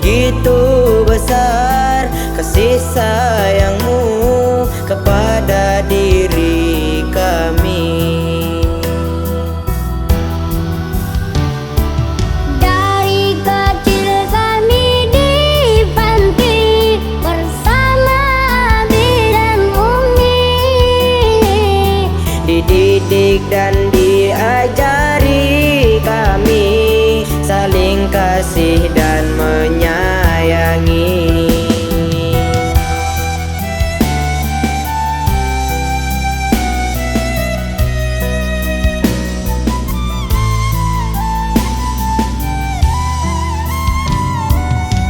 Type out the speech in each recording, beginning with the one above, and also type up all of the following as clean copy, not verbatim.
Begitu besar kasih sayangmu kepada diri kami. Dari kecil kami di panti bersama Abi dan Umi, Dididik dan diajari kami saling kasih dan menyayangi.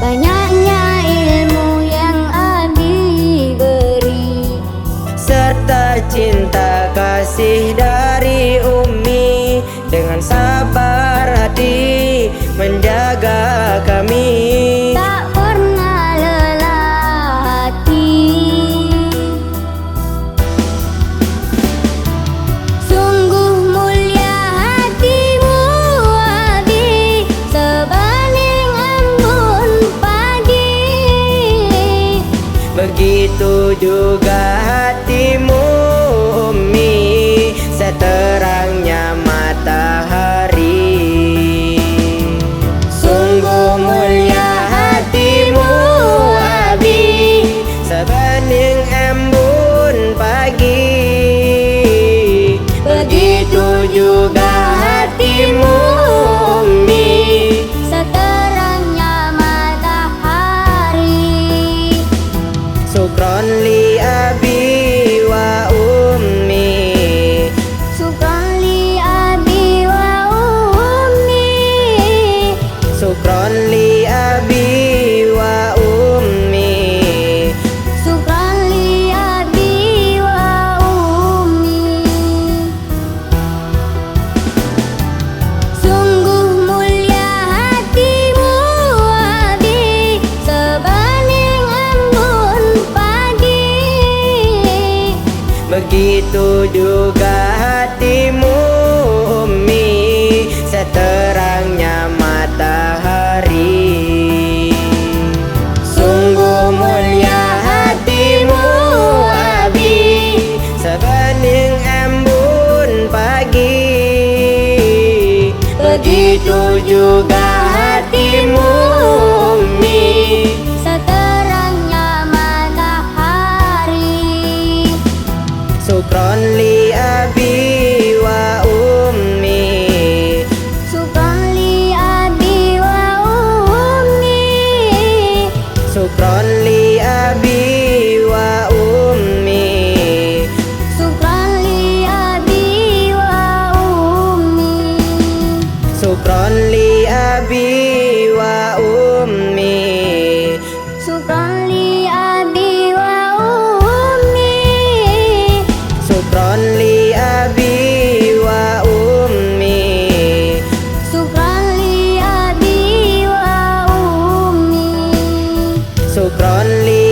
banyaknya ilmu yang Abi beri, Serta cinta kasih dari Umi, dengan sabar hati menjaga kami. tak pernah lelah hati. Sungguh mulia hatimu Abi, sebening embun pagi. Begitu juga hatimu Umi, seterangnya matahari. Sungguh mulia hatimu Abi, sebening embun pagi. Begitu juga hatimu Umi, Seterangnya matahari. Syukron li abi wa ummi. Syukron li Abi wa Ummi, Syukron li abi wa ummi. syukron li Abi wa Ummi. Sungguh mulia hatimu Abi, sebening embun pagi. Begitu juga hatimu Umi, seterangnya matahari. Sungguh mulia hatimu Abi, sebening embun pagi. Begitu juga hatimu Umi, Seterangnya matahari. Syukron li abi wa ummi. Syukron li Abi wa Ummi, Syukron li abi wa ummi. syukron li Abi wa Ummi, Syukron li abi wa ummi. syukron li Abi wa Ummi, Syukron li abi wa ummi. syukron li Abi wa Ummi, Syukron li